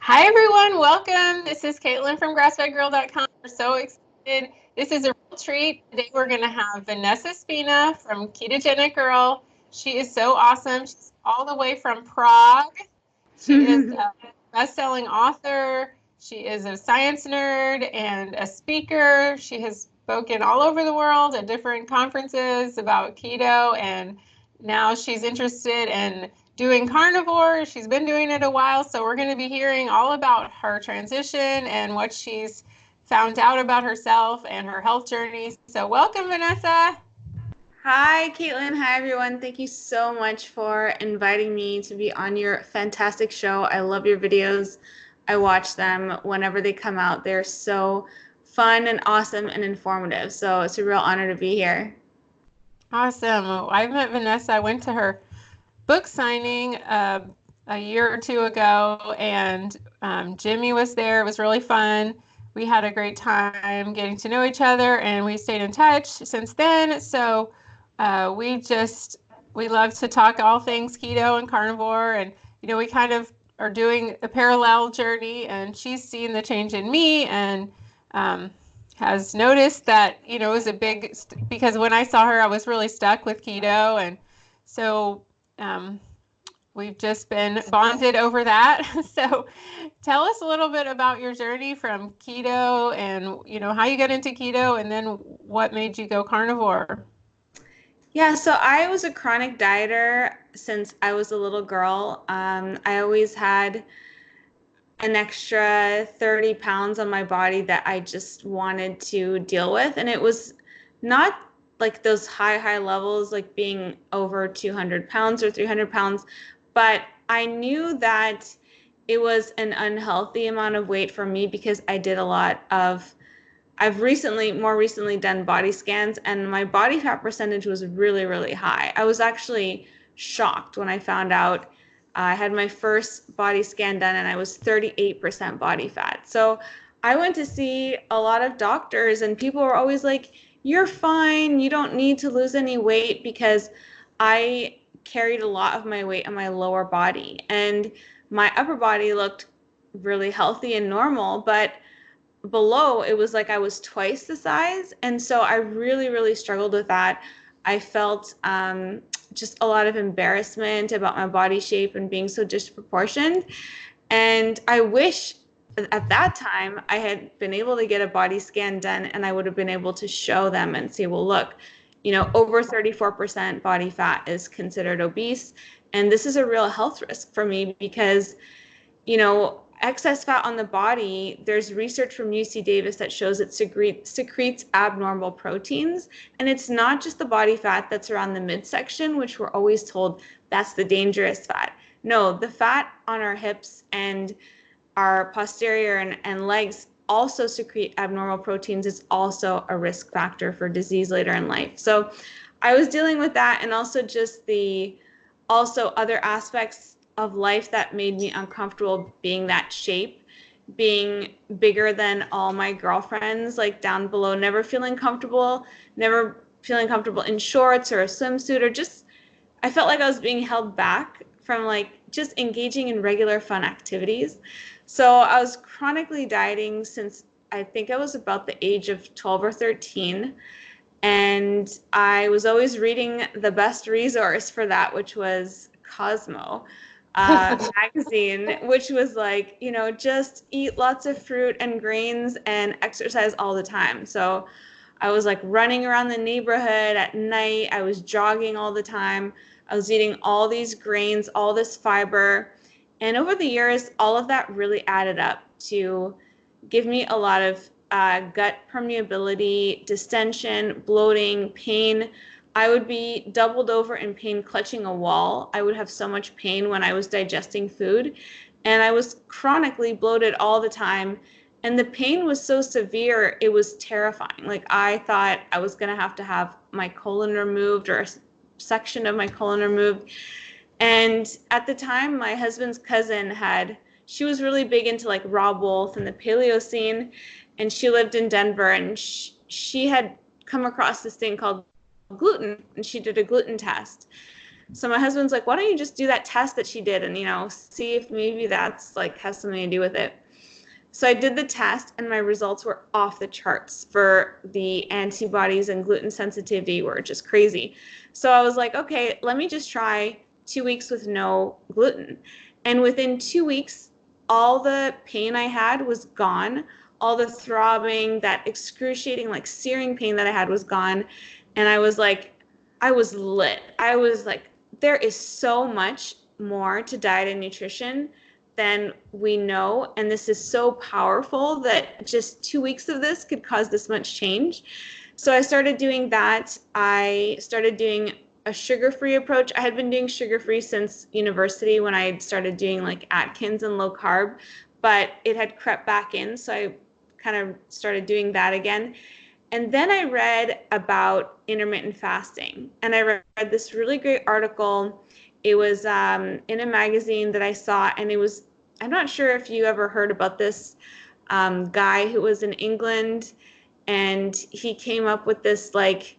Hi, everyone. Welcome. This is Caitlin from grassfedgirl.com. We're so excited. This is a real treat. Today, we're going to have Vanessa Spina from Ketogenic Girl. She is so awesome. She's all the way from Prague. She is a best-selling author. She is a science nerd and a speaker. She has spoken all over the world at different conferences about keto, and now she's interested in doing carnivore. She's been doing it a while, so we're going to be hearing all about her transition and what she's found out about herself and her health journey. So welcome, Vanessa. Hi, Caitlin. Hi, everyone. Thank you so much for inviting me to be on your fantastic show. I love your videos. I watch them whenever they come out. They're so fun and awesome and informative. So it's a real honor to be here. Awesome. I met Vanessa. I went to her book signing a year or two ago, and Jimmy was there. It was really fun. We had a great time getting to know each other, and we stayed in touch since then. So we love to talk all things keto and carnivore, and we kind of are doing a parallel journey, and she's seen the change in me and has noticed that it was a big, because when I saw her I was really stuck with keto, and so we've just been bonded over that. So tell us a little bit about your journey from keto and how you got into keto, and then what made you go carnivore. Yeah, so I was a chronic dieter since I was a little girl. I always had an extra 30 pounds on my body that I just wanted to deal with. And it was not like those high levels, like being over 200 pounds or 300 pounds, but I knew that it was an unhealthy amount of weight for me because I did a lot of I've more recently done body scans, and my body fat percentage was really high. I was actually shocked when I found out. I had my first body scan done and I was 38% body fat. So I went to see a lot of doctors, and people were always like, "You're fine. You don't need to lose any weight," because I carried a lot of my weight on my lower body, and my upper body looked really healthy and normal, but below it was like I was twice the size. And so I really struggled with that. I felt just a lot of embarrassment about my body shape and being so disproportioned. And I wish at that time I had been able to get a body scan done, and I would have been able to show them and say, well, look, over 34% body fat is considered obese. And this is a real health risk for me because, excess fat on the body, there's research from UC Davis that shows it secretes abnormal proteins. And it's not just the body fat that's around the midsection, which we're always told that's the dangerous fat. No, the fat on our hips and our posterior and legs also secrete abnormal proteins. Is also a risk factor for disease later in life. So I was dealing with that, and also just also other aspects of life that made me uncomfortable being that shape, being bigger than all my girlfriends, like down below, never feeling comfortable in shorts or a swimsuit, or just, I felt like I was being held back from like just engaging in regular fun activities. So I was chronically dieting since I think I was about the age of 12 or 13. And I was always reading the best resource for that, which was Cosmo magazine, which was like, just eat lots of fruit and grains and exercise all the time. So I was like running around the neighborhood at night. I was jogging all the time. I was eating all these grains, all this fiber. And over the years, all of that really added up to give me a lot of gut permeability, distension, bloating, pain. I would be doubled over in pain, clutching a wall. I would have so much pain when I was digesting food, and I was chronically bloated all the time. And the pain was so severe, it was terrifying. Like, I thought I was going to have my colon removed, or a section of my colon removed. And at the time, my husband's cousin she was really big into like raw wolf and the paleo scene. And she lived in Denver, and she had come across this thing called gluten, and she did a gluten test. So my husband's like, why don't you just do that test that she did and, see if maybe that's like has something to do with it. So I did the test and my results were off the charts for the antibodies and gluten sensitivity were just crazy. So I was like, okay, let me just try 2 weeks with no gluten. And within 2 weeks, all the pain I had was gone. All the throbbing, that excruciating, like searing pain that I had was gone. And I was like, I was lit. I was like, there is so much more to diet and nutrition than we know. And this is so powerful that just 2 weeks of this could cause this much change. So I started doing that. I started doing a sugar-free approach. I had been doing sugar-free since university when I started doing like Atkins and low carb, but it had crept back in. So I kind of started doing that again. And then I read about intermittent fasting. And I read this really great article. It was in a magazine that I saw, and it was, I'm not sure if you ever heard about this guy who was in England, and he came up with this like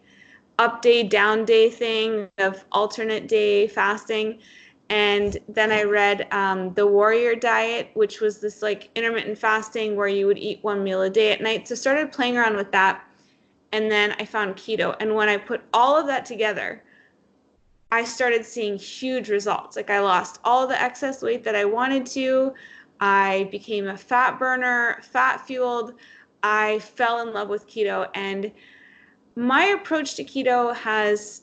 up day, down day thing of alternate day fasting. And then I read the Warrior Diet, which was this like intermittent fasting where you would eat one meal a day at night. So I started playing around with that. And then I found keto. And when I put all of that together, I started seeing huge results. Like I lost all the excess weight that I wanted to. I became a fat burner, fat fueled. I fell in love with keto. And my approach to keto has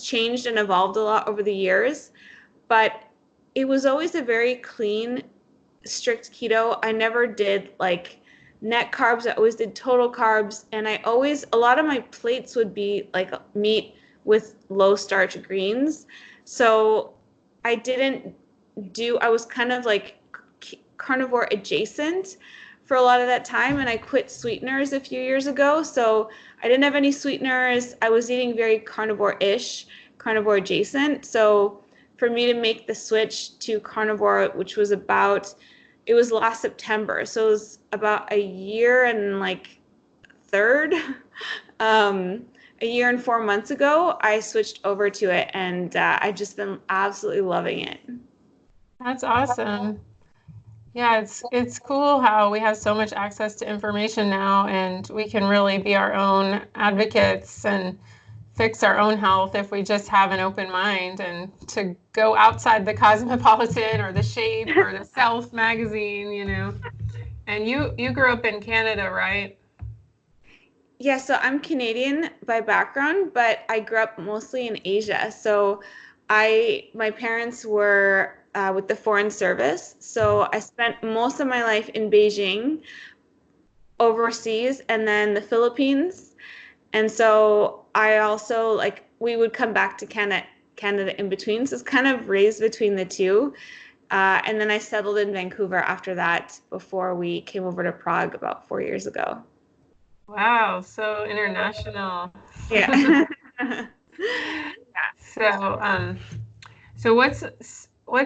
changed and evolved a lot over the years, but it was always a very clean, strict keto. I never did like net carbs. I always did total carbs. And a lot of my plates would be like meat with low starch greens. So I was kind of like carnivore adjacent for a lot of that time. And I quit sweeteners a few years ago. So I didn't have any sweeteners. I was eating very carnivore-ish, carnivore adjacent. So for me to make the switch to carnivore, which was it was last September. So it was about a year and like third, a year and 4 months ago, I switched over to it, and I've just been absolutely loving it. That's awesome. Yeah, it's cool how we have so much access to information now, and we can really be our own advocates and fix our own health if we just have an open mind and to go outside the Cosmopolitan or the Shape or the Self magazine. And you grew up in Canada, right? Yeah, so I'm Canadian by background, but I grew up mostly in Asia. So my parents were with the Foreign Service. So I spent most of my life in Beijing, overseas, and then the Philippines. And so I also we would come back to Canada in between. So it's kind of raised between the two. And then I settled in Vancouver after that before we came over to Prague about 4 years ago. Wow, so international. Yeah. So what's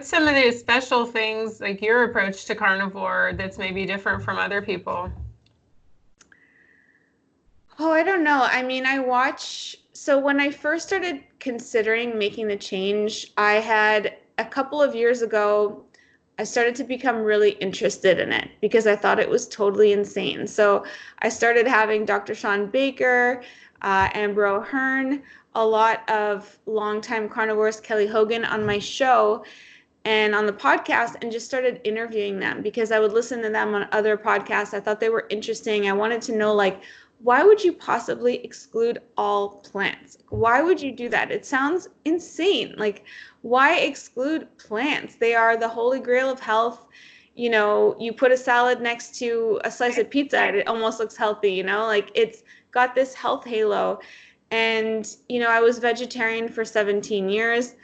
some of the special things, like your approach to carnivore, that's maybe different from other people? Oh, I don't know. I mean, so when I first started considering making the change, I had a couple of years ago, I started to become really interested in it because I thought it was totally insane. So I started having Dr. Sean Baker, Ambro Hearn, a lot of longtime carnivores, Kelly Hogan on my show and on the podcast, and just started interviewing them because I would listen to them on other podcasts. I thought they were interesting. I wanted to know, why would you possibly exclude all plants? Why would you do that? It sounds insane. Why exclude plants? They are the holy grail of health. You put a salad next to a slice of pizza and it almost looks healthy, it's got this health halo. And, I was vegetarian for 17 years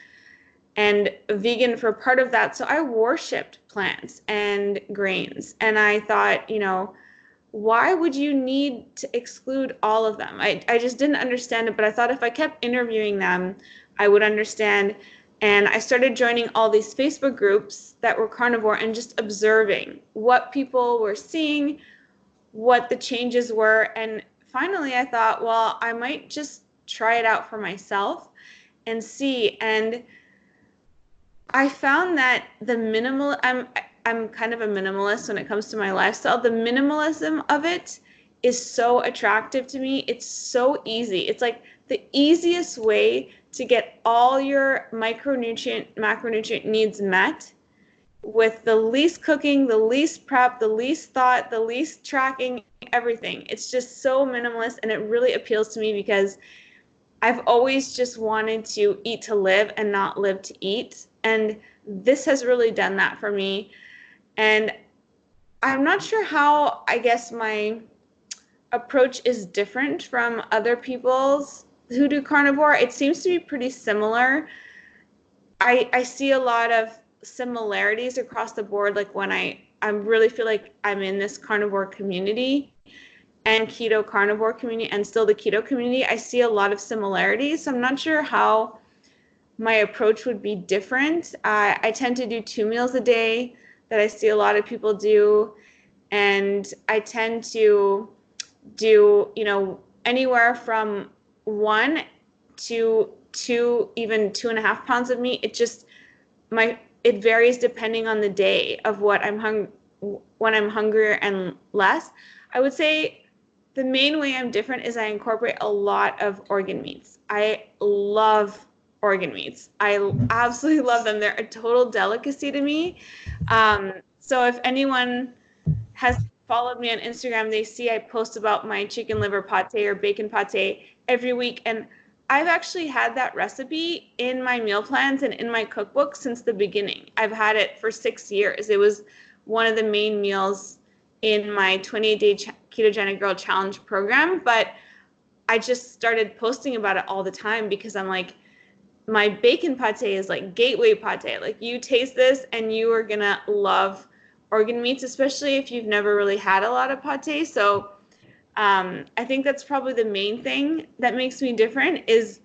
and vegan for part of that. So I worshipped plants and grains. And I thought, why would you need to exclude all of them? I just didn't understand it, but I thought if I kept interviewing them, I would understand. And I started joining all these Facebook groups that were carnivore and just observing what people were seeing, what the changes were. And finally, I thought, well, I might just try it out for myself. and see. And I found that I'm kind of a minimalist when it comes to my lifestyle. The minimalism of it is so attractive to me. It's so easy. It's like the easiest way to get all your macronutrient needs met with the least cooking, the least prep, the least thought, the least tracking, everything. It's just so minimalist, and it really appeals to me because I've always just wanted to eat to live and not live to eat. And this has really done that for me. And I'm not sure how, I guess, my approach is different from other people's who do carnivore. It seems to be pretty similar. I see a lot of similarities across the board. Like when I really feel like I'm in this carnivore community and keto carnivore community and still the keto community, I see a lot of similarities. So I'm not sure how my approach would be different. I tend to do 2 meals a day that I see a lot of people do. And I tend to do, anywhere from 1 to 2, even 2.5 pounds of meat. It varies depending on the day of when I'm hungrier and less. I would say the main way I'm different is I incorporate a lot of organ meats. I love organ meats. I absolutely love them. They're a total delicacy to me. So if anyone has followed me on Instagram, they see I post about my chicken liver pate or bacon pate every week. And I've actually had that recipe in my meal plans and in my cookbook since the beginning. I've had it for 6 years. It was one of the main meals in my 28-day Ketogenic Girl Challenge program, but I just started posting about it all the time because I'm like, my bacon pate is like gateway pate. Like, you taste this and you are gonna love organ meats, especially if you've never really had a lot of pate. So I think that's probably the main thing that makes me different is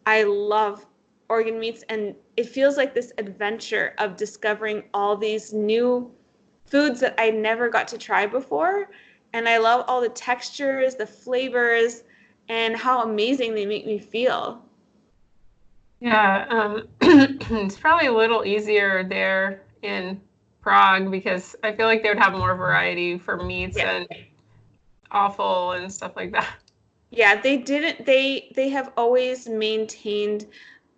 I love organ meats, and it feels like this adventure of discovering all these new foods that I never got to try before. And I love all the textures, the flavors, and how amazing they make me feel. Yeah, it's probably a little easier there in Prague because I feel like they would have more variety for meats and offal and stuff like that. Yeah, they have always maintained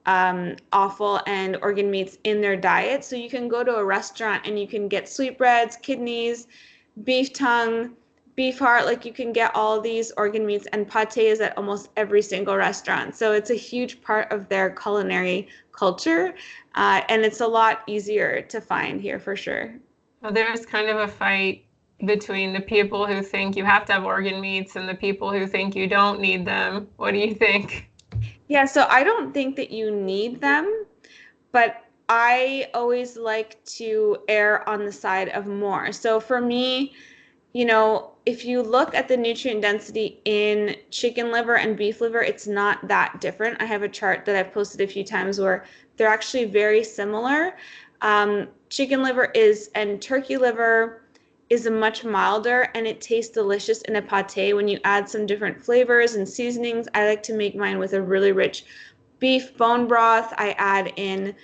offal and organ meats in their diet. So you can go to a restaurant and you can get sweetbreads, kidneys, beef tongue, beef heart. Like, you can get all these organ meats, and pate is at almost every single restaurant. So it's a huge part of their culinary culture, and it's a lot easier to find here for sure. Well, there's kind of a fight between the people who think you have to have organ meats and the people who think you don't need them. What do you think? Yeah, so I don't think that you need them, but I always like to err on the side of more. So for me, if you look at the nutrient density in chicken liver and beef liver, it's not that different. I have a chart that I've posted a few times where they're actually very similar. Chicken liver and turkey liver is a much milder, and it tastes delicious in a pate when you add some different flavors and seasonings. I like to make mine with a really rich beef bone broth. I add in,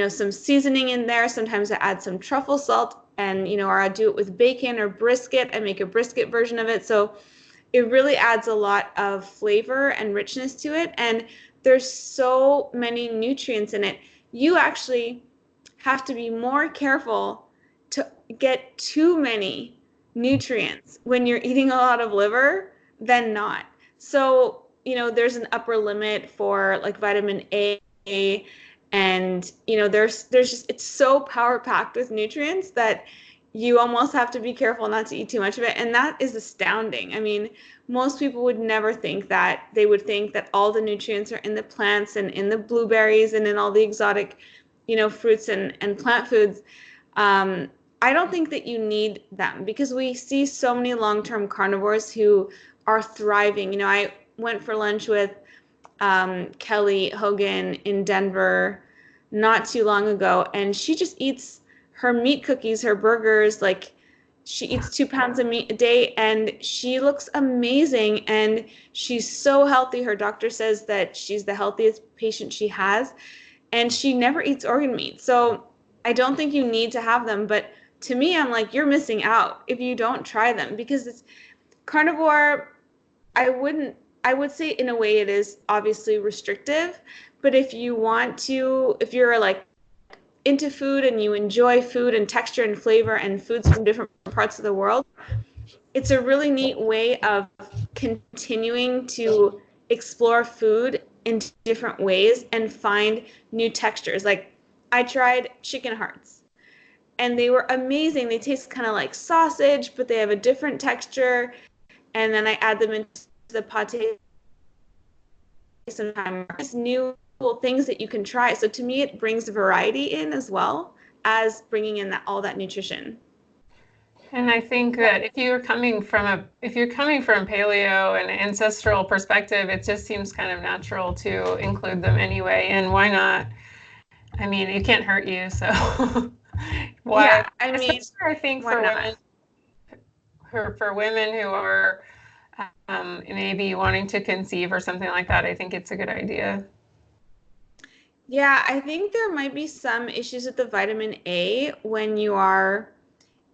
some seasoning in there. Sometimes I add some truffle salt, and, or I do it with bacon or brisket. I make a brisket version of it. So it really adds a lot of flavor and richness to it. And there's so many nutrients in it. You actually have to be more careful to get too many nutrients when you're eating a lot of liver than not. So, there's an upper limit for like vitamin A, and, there's just, it's so power packed with nutrients that you almost have to be careful not to eat too much of it. And that is astounding. I mean, most people would never think that. They would think that all the nutrients are in the plants and in the blueberries and in all the exotic, fruits and plant foods. I don't think that you need them because we see so many long-term carnivores who are thriving. I went for lunch with Kelly Hogan in Denver not too long ago, and she just eats her meat cookies, her burgers. Like, She eats 2 pounds of meat a day and she looks amazing and she's so healthy. Her doctor says that she's the healthiest patient she has, and she never eats organ meat. So I don't think you need to have them, but to me, I'm like, you're missing out if you don't try them, because it's carnivore. I would say in a way it is obviously restrictive, but if you're like into food and you enjoy food and texture and flavor and foods from different parts of the world, it's a really neat way of continuing to explore food in different ways and find new textures. Like, I tried chicken hearts and they were amazing. They taste kind of like sausage, but they have a different texture. And then I add them into the pate sometimes. Just new cool things that you can try. So to me, it brings variety in as well as bringing in all that nutrition. And I think that if you're coming from paleo and ancestral perspective, it just seems kind of natural to include them anyway. And why not? I mean, it can't hurt you, so why? Yeah, I mean, I think for women who are maybe wanting to conceive or something like that, I think it's a good idea. Yeah, I think there might be some issues with the vitamin A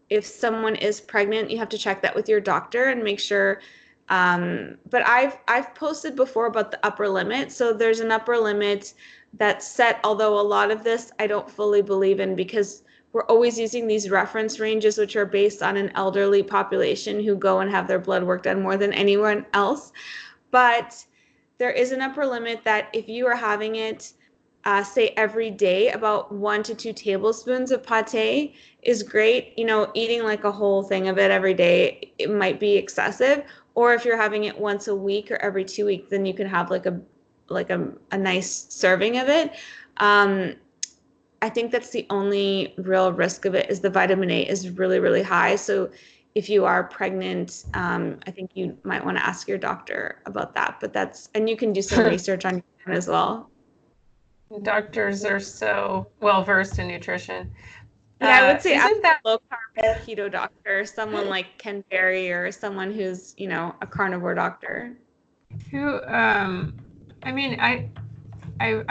if someone is pregnant. You have to check that with your doctor and make sure. But I've posted before about the upper limit. So there's an upper limit that's set, although a lot of this I don't fully believe in, because we're always using these reference ranges, which are based on an elderly population who go and have their blood work done more than anyone else. But there is an upper limit that if you are having it, say every day, about 1 to 2 tablespoons of pate is great. Eating like a whole thing of it every day, it might be excessive. Or if you're having it once a week or every 2 weeks, then you can have like a nice serving of it. I think that's the only real risk of it, is the vitamin A is really, really high. So if you are pregnant, I think you might want to ask your doctor about that. And you can do some research on your own as well. Doctors are so well versed in nutrition. Yeah, I would say ask a low carb keto doctor, someone like Ken Berry or someone who's, a carnivore doctor. I mean, I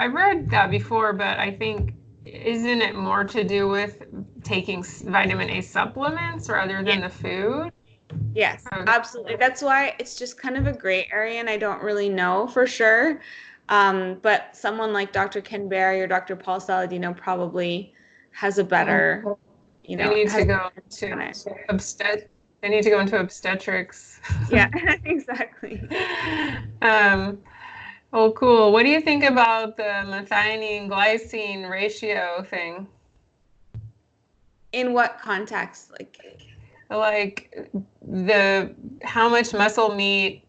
read that before, but I think, isn't it more to do with taking vitamin A supplements rather than the food? Yes, absolutely. That's why it's just kind of a gray area, and I don't really know for sure. But someone like Dr. Ken Berry or Dr. Paul Saladino probably has a better, They need to go into obstetrics. Yeah, exactly. Well, cool. What do you think about the methionine and glycine ratio thing? In what context? Like how much muscle meat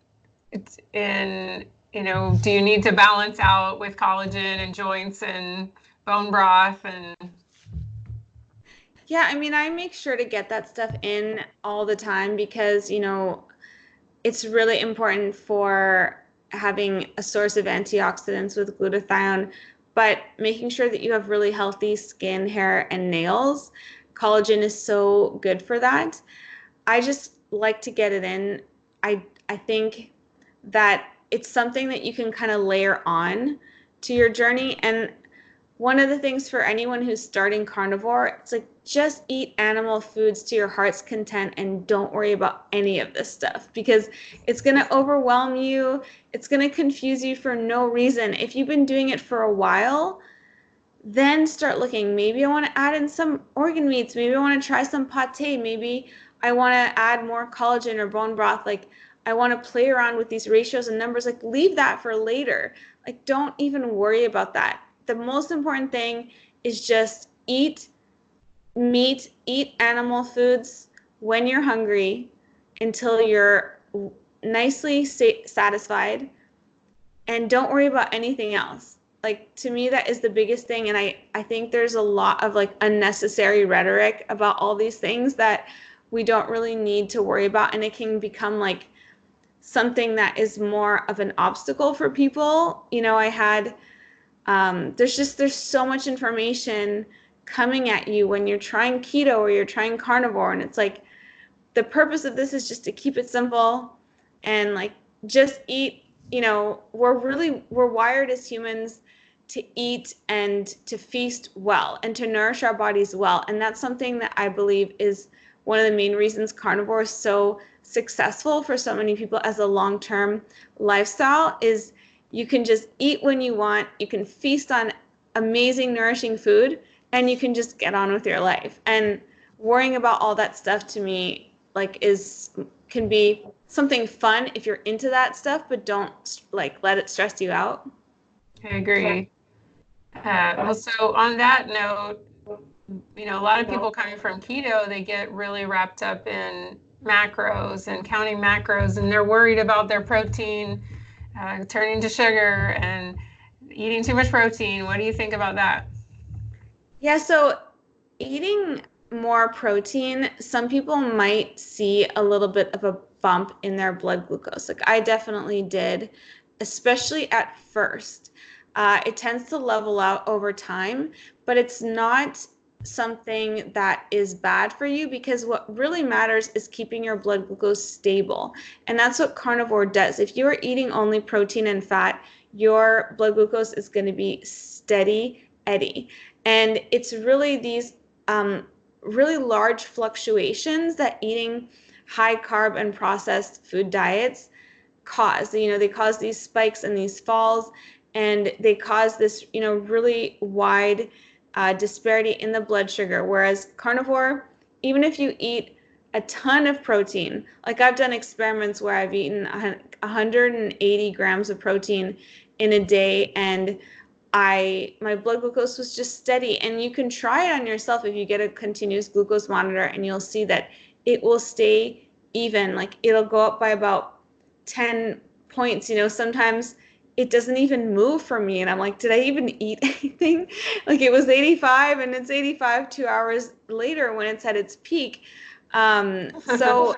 it's in, do you need to balance out with collagen and joints and bone broth and... Yeah, I mean, I make sure to get that stuff in all the time because, it's really important for having a source of antioxidants with glutathione, but making sure that you have really healthy skin, hair, and nails. Collagen is so good for that. I just like to get it in. I think that it's something that you can kind of layer on to your journey. And one of the things for anyone who's starting carnivore, it's like, just eat animal foods to your heart's content and don't worry about any of this stuff, because it's going to overwhelm you. It's going to confuse you for no reason. If you've been doing it for a while, then start looking. Maybe I want to add in some organ meats. Maybe I want to try some pate. Maybe I want to add more collagen or bone broth. Like, I want to play around with these ratios and numbers. Like, leave that for later. Like, don't even worry about that. The most important thing is just eat meat, eat animal foods when you're hungry until you're nicely satisfied, and don't worry about anything else. Like, to me, that is the biggest thing. And I think there's a lot of unnecessary rhetoric about all these things that we don't really need to worry about. And it can become something that is more of an obstacle for people. There's so much information coming at you when you're trying keto or you're trying carnivore, and it's like, the purpose of this is just to keep it simple and like just eat. You know, we're wired as humans to eat and to feast well and to nourish our bodies well. And that's something that I believe is one of the main reasons carnivore is so successful for so many people as a long-term lifestyle. Is you can just eat when you want, you can feast on amazing nourishing food, and you can just get on with your life. And worrying about all that stuff, to me, like can be something fun if you're into that stuff, but don't like let it stress you out. I agree. Well, so on that note, you know, a lot of people coming from keto, they get really wrapped up in macros and counting macros, and they're worried about their protein turning to sugar and eating too much protein. What do you think about that? Yeah, so eating more protein, some people might see a little bit of a bump in their blood glucose. Like I definitely did, especially at first. It tends to level out over time, but it's not something that is bad for you, because what really matters is keeping your blood glucose stable. And that's what carnivore does. If you are eating only protein and fat, your blood glucose is going to be steady Eddie. And it's really these really large fluctuations that eating high carb and processed food diets cause. You know, they cause these spikes and these falls, and they cause this, you know, really wide disparity in the blood sugar. Whereas carnivore, even if you eat a ton of protein, like I've done experiments where I've eaten 180 grams of protein in a day, and my blood glucose was just steady. And you can try it on yourself if you get a continuous glucose monitor, and you'll see that it will stay even. Like it'll go up by about 10 points. You know, sometimes it doesn't even move for me, and I'm like, did I even eat anything? Like it was 85 and it's 85 2 hours later when it's at its peak. So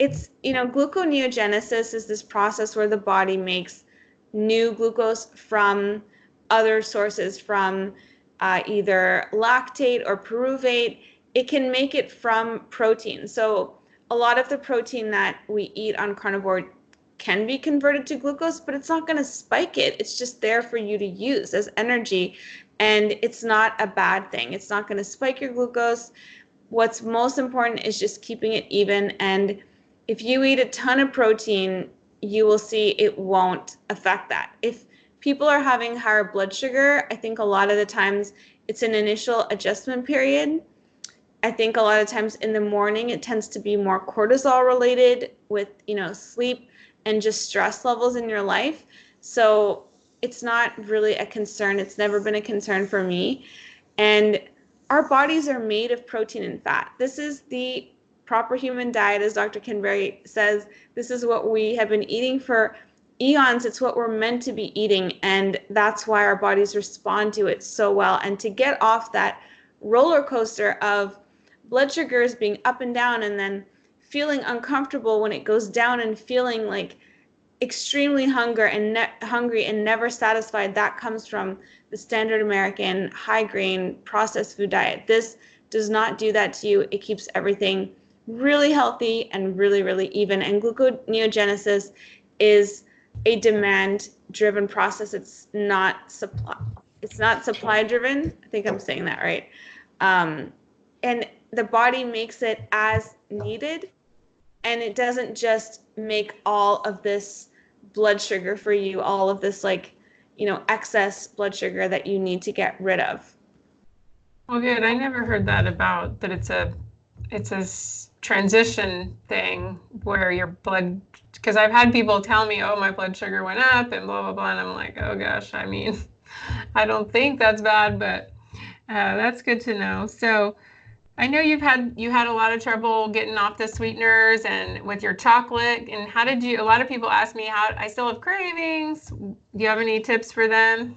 it's, you know, gluconeogenesis is this process where the body makes new glucose from other sources, from either lactate or pyruvate. It can make it from protein. So a lot of the protein that we eat on carnivore can be converted to glucose, but it's not going to spike it. It's just there for you to use as energy, and it's not a bad thing. It's not going to spike your glucose. What's most important is just keeping it even. And if you eat a ton of protein, you will see it won't affect that. If people are having higher blood sugar, I think a lot of the times it's an initial adjustment period. I think a lot of times in the morning, it tends to be more cortisol related with, you know, sleep and just stress levels in your life. So it's not really a concern. It's never been a concern for me. And our bodies are made of protein and fat. This is the proper human diet, as Dr. Kinberry says. This is what we have been eating for eons. It's what we're meant to be eating. And that's why our bodies respond to it so well. And to get off that roller coaster of blood sugars being up and down, and then feeling uncomfortable when it goes down, and feeling like extremely hungry and never satisfied, that comes from the standard American high grain processed food diet. This does not do that to you. It keeps everything really healthy and really, really even. And gluconeogenesis is a demand driven process. It's not supply driven. I think I'm saying that right. And the body makes it as needed, and it doesn't just make all of this blood sugar for you, all of this, like, you know, excess blood sugar that you need to get rid of. Well, good. I never heard that about that. It's a transition thing where your blood, because I've had people tell me, oh, my blood sugar went up and blah, blah, blah. And I'm like, oh gosh, I mean, I don't think that's bad, but that's good to know. So I know you had a lot of trouble getting off the sweeteners and with your chocolate. And how did you, a lot of people ask me how, I still have cravings. Do you have any tips for them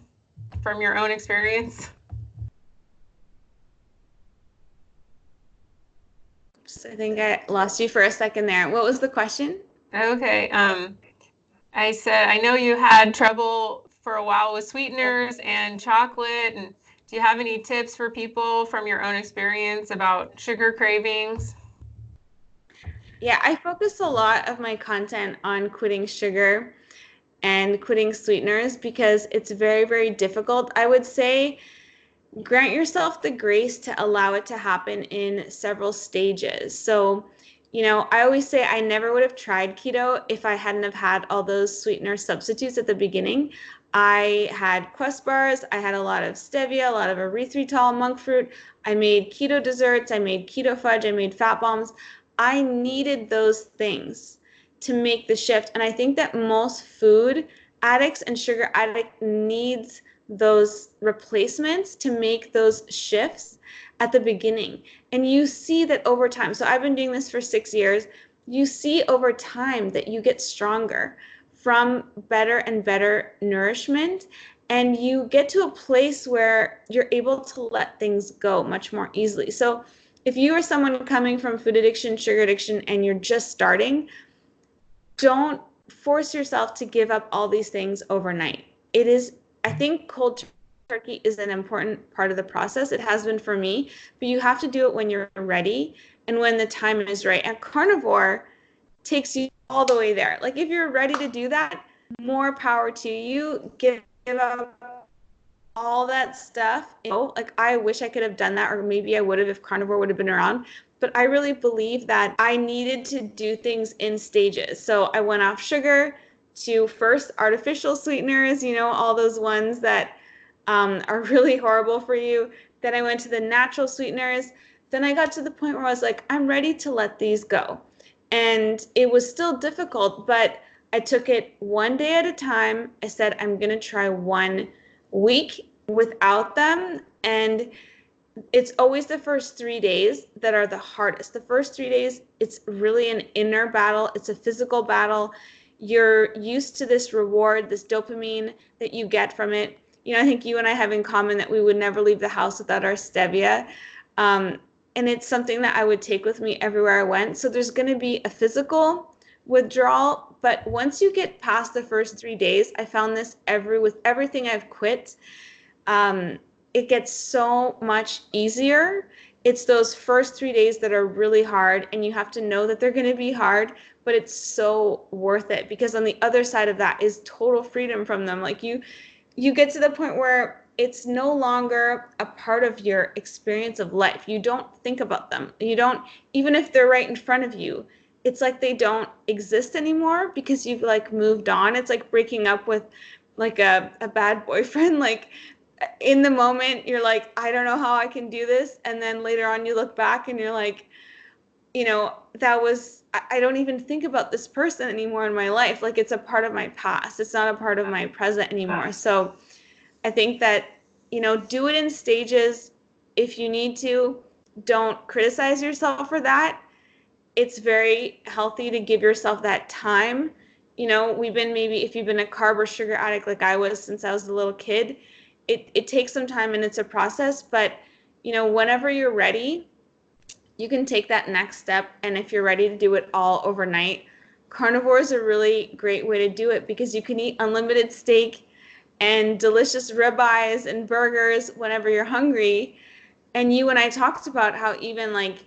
from your own experience? I think I lost you for a second there. What was the question? Okay. I said, I know you had trouble for a while with sweeteners and chocolate. And do you have any tips for people from your own experience about sugar cravings? Yeah, I focus a lot of my content on quitting sugar and quitting sweeteners because it's very, very difficult. I would say grant yourself the grace to allow it to happen in several stages. So, I always say I never would have tried keto if I hadn't have had all those sweetener substitutes at the beginning. I had Quest bars, I had a lot of stevia, a lot of erythritol, monk fruit. I made keto desserts, I made keto fudge, I made fat bombs. I needed those things to make the shift. And I think that most food addicts and sugar addicts needs those replacements to make those shifts at the beginning. And you see that over time. So I've been doing this for 6 years. You see over time that you get stronger from better and better nourishment. And you get to a place where you're able to let things go much more easily. So if you are someone coming from food addiction, sugar addiction, and you're just starting, don't force yourself to give up all these things overnight. It is, I think cold turkey is an important part of the process. It has been for me, but you have to do it when you're ready and when the time is right. And carnivore takes you all the way there. Like if you're ready to do that, more power to you. Give up all that stuff. Like I wish I could have done that, or maybe I would have if carnivore would have been around. But I really believe that I needed to do things in stages. So I went off sugar to first artificial sweeteners, all those ones that are really horrible for you. Then I went to the natural sweeteners. Then I got to the point where I was like, I'm ready to let these go. And it was still difficult, but I took it one day at a time. I said, I'm going to try 1 week without them. And it's always the first 3 days that are the hardest. The first 3 days, it's really an inner battle. It's a physical battle. You're used to this reward, this dopamine that you get from it. I think you and I have in common that we would never leave the house without our stevia. And it's something that I would take with me everywhere I went. So there's going to be a physical withdrawal. But once you get past the first 3 days, I found this with everything I've quit, it gets so much easier. It's those first 3 days that are really hard, and you have to know that they're going to be hard, but it's so worth it because on the other side of that is total freedom from them. Like you get to the point where it's no longer a part of your experience of life. You don't think about them. You don't, even if they're right in front of you, it's like they don't exist anymore because you've like moved on. It's like breaking up with like a bad boyfriend. Like in the moment, you're like, I don't know how I can do this. And then later on, you look back and you're like, I don't even think about this person anymore in my life. Like it's a part of my past. It's not a part of my present anymore. So I think that, do it in stages if you need to. Don't criticize yourself for that. It's very healthy to give yourself that time. If you've been a carb or sugar addict like I was since I was a little kid, it takes some time and it's a process, but whenever you're ready, you can take that next step. And if you're ready to do it all overnight, carnivore is a really great way to do it because you can eat unlimited steak and delicious ribeyes and burgers whenever you're hungry. And you and I talked about how even like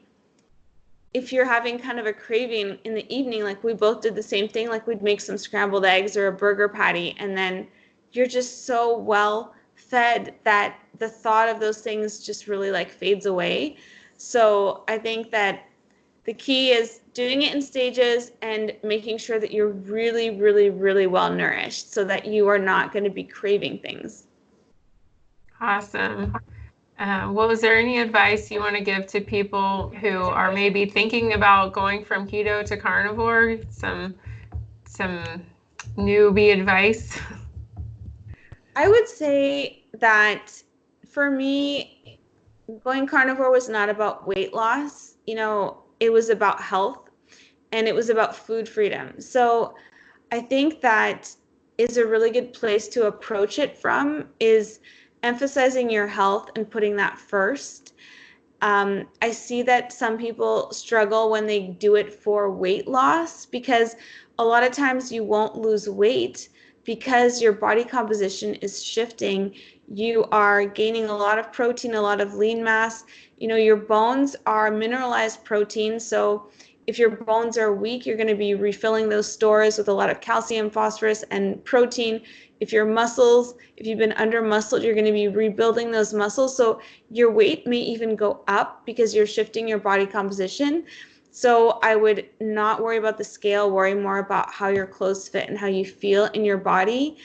if you're having kind of a craving in the evening, like we both did the same thing, like we'd make some scrambled eggs or a burger patty, and then you're just so well fed that the thought of those things just really like fades away. So I think that the key is doing it in stages and making sure that you're really, really, really well nourished so that you are not going to be craving things. Awesome. Well, is there any advice you want to give to people who are maybe thinking about going from keto to carnivore? Some newbie advice? I would say that for me, going carnivore was not about weight loss. It was about health and it was about food freedom. So I think that is a really good place to approach it from, is emphasizing your health and putting that first. I see that some people struggle when they do it for weight loss because a lot of times you won't lose weight because your body composition is shifting. You are gaining a lot of protein, a lot of lean mass. Your bones are mineralized protein. So if your bones are weak, you're going to be refilling those stores with a lot of calcium, phosphorus, and protein. If you've been under muscled, you're going to be rebuilding those muscles. So your weight may even go up because you're shifting your body composition. So I would not worry about the scale, worry more about how your clothes fit and how you feel in your body.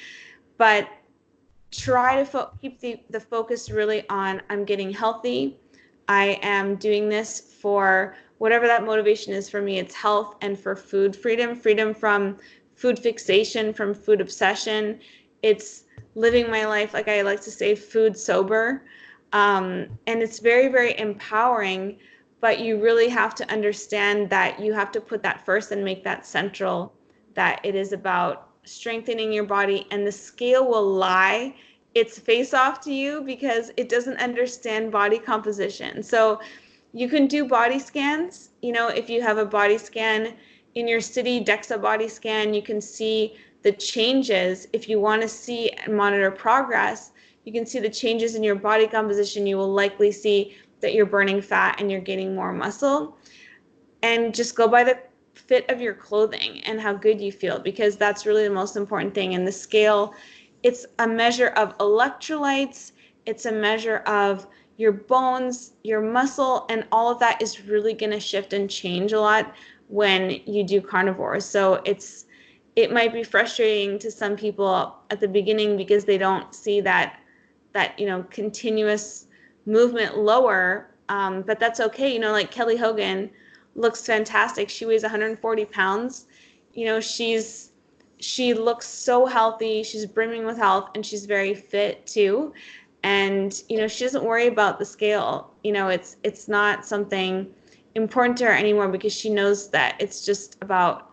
But try to keep the focus really on, I'm getting healthy. I am doing this for whatever that motivation is. For me, it's health and for food freedom from food fixation, from food obsession. It's living my life, like I like to say, food sober. And it's very, very empowering, but you really have to understand that you have to put that first and make that central, that it is about strengthening your body, and the scale will lie its face off to you because it doesn't understand body composition. So you can do body scans. If you have a body scan in your city, DEXA body scan, you can see the changes. If you want to see and monitor progress, you can see the changes in your body composition. You will likely see that you're burning fat and you're gaining more muscle. And just go by the fit of your clothing and how good you feel, because that's really the most important thing. And the scale, it's a measure of electrolytes, it's a measure of your bones, your muscle, and all of that is really going to shift and change a lot when you do carnivore. So it might be frustrating to some people at the beginning because they don't see that continuous movement lower, but that's okay. Like Kelly Hogan looks fantastic. She weighs 140 pounds. She looks so healthy. She's brimming with health, and she's very fit too. And she doesn't worry about the scale. It's not something important to her anymore because she knows that it's just about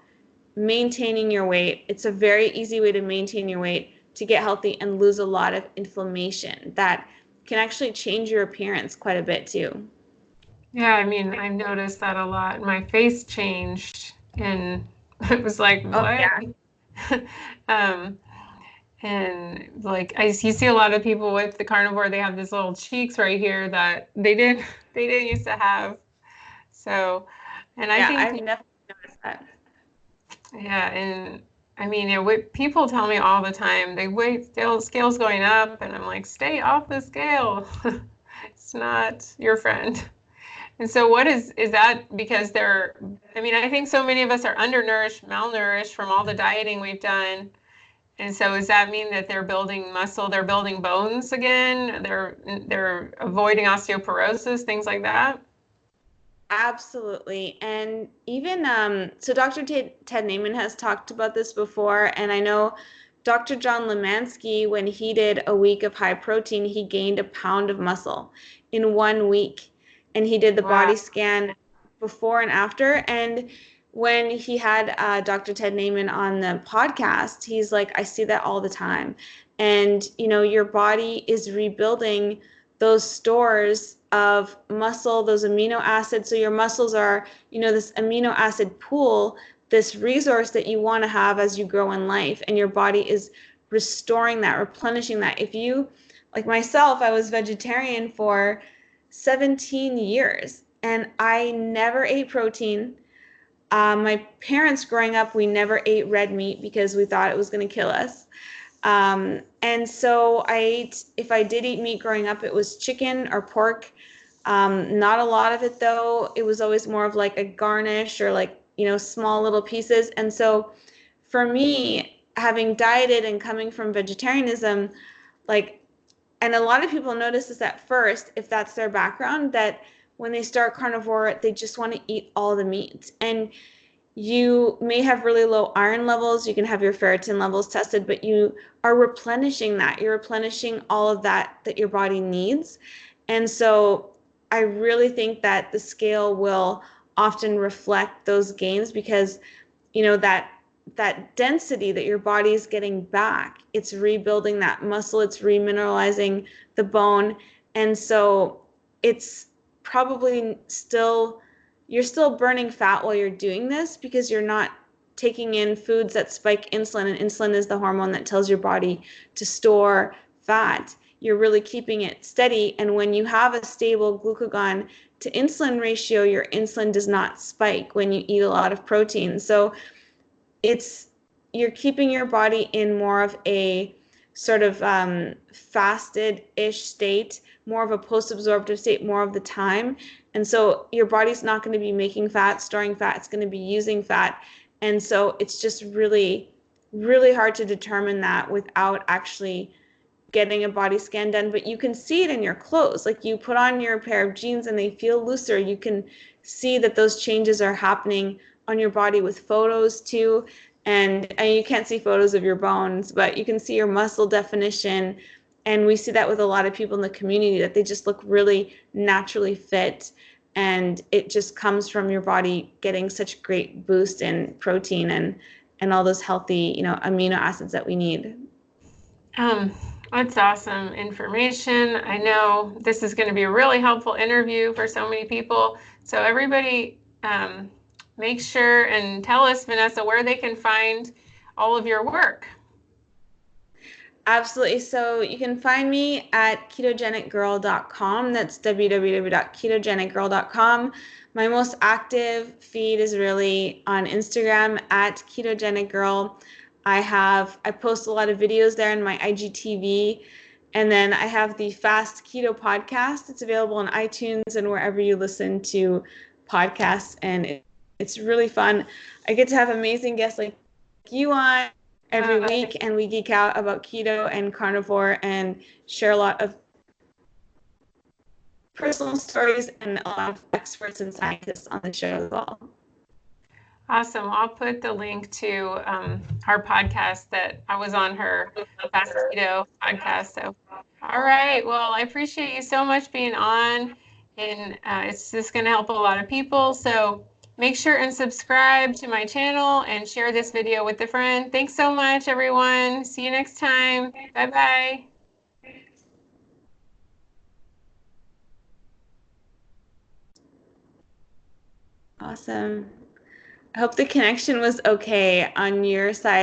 maintaining your weight. It's a very easy way to maintain your weight, to get healthy and lose a lot of inflammation that can actually change your appearance quite a bit too. Yeah, I mean, I noticed that a lot. My face changed, and it was like, what? Oh, yeah. And like you see a lot of people with the carnivore, they have these little cheeks right here that they didn't used to have. So, and I think I've never noticed that. Yeah, and I mean, people tell me all the time, scale's going up, and I'm like, stay off the scale. It's not your friend. And so what is that because I think so many of us are undernourished, malnourished from all the dieting we've done. And so does that mean that they're building muscle, they're building bones again, they're avoiding osteoporosis, things like that? Absolutely. And even so Dr. Ted Naiman has talked about this before, and I know Dr. John Lemansky, when he did a week of high protein, he gained a pound of muscle in 1 week. And he did the body scan before and after. And when he had Dr. Ted Naiman on the podcast, he's like, I see that all the time. And, your body is rebuilding those stores of muscle, those amino acids. So your muscles are, this amino acid pool, this resource that you want to have as you grow in life. And your body is restoring that, replenishing that. If you, like myself, I was vegetarian for 17 years and I never ate protein. My parents growing up, we never ate red meat because we thought it was going to kill us. And so if I did eat meat growing up, it was chicken or pork. Not a lot of it though. It was always more of like a garnish or like, small little pieces. And so for me, having dieted and coming from vegetarianism, and a lot of people notice this at first, if that's their background, that when they start carnivore, they just want to eat all the meat. And you may have really low iron levels, you can have your ferritin levels tested, but you are replenishing that. You're replenishing all of that your body needs. And so I really think that the scale will often reflect those gains because, that density that your body is getting back, it's rebuilding that muscle, it's remineralizing the bone. And so it's probably you're still burning fat while you're doing this because you're not taking in foods that spike insulin, and insulin is the hormone that tells your body to store fat. You're really keeping it steady. And when you have a stable glucagon to insulin ratio, your insulin does not spike when you eat a lot of protein. So you're keeping your body in more of a sort of fasted-ish state, more of a post-absorptive state more of the time. And so your body's not going to be making fat, storing fat, it's going to be using fat. And so it's just really, really hard to determine that without actually getting a body scan done. But you can see it in your clothes. Like, you put on your pair of jeans and they feel looser. You can see that those changes are happening on your body with photos too. And you can't see photos of your bones, but you can see your muscle definition. And we see that with a lot of people in the community, that they just look really naturally fit. And it just comes from your body getting such great boost in protein and all those healthy, amino acids that we need. That's awesome information. I know this is going to be a really helpful interview for so many people. So everybody, make sure and tell us, Vanessa, where they can find all of your work. Absolutely. So you can find me at ketogenicgirl.com. That's www.ketogenicgirl.com. My most active feed is really on Instagram at Ketogenic Girl. I post a lot of videos there in my IGTV. And then I have the Fast Keto podcast. It's available on iTunes and wherever you listen to podcasts. And it's really fun. I get to have amazing guests like you on every week, and we geek out about keto and carnivore and share a lot of personal stories and a lot of experts and scientists on the show as well. Awesome. I'll put the link to our podcast that I was on, her Fast Keto podcast. So, all right. Well, I appreciate you so much being on, and it's just going to help a lot of people. So make sure and subscribe to my channel and share this video with a friend. Thanks so much, everyone. See you next time. Bye-bye. Awesome. I hope the connection was okay on your side.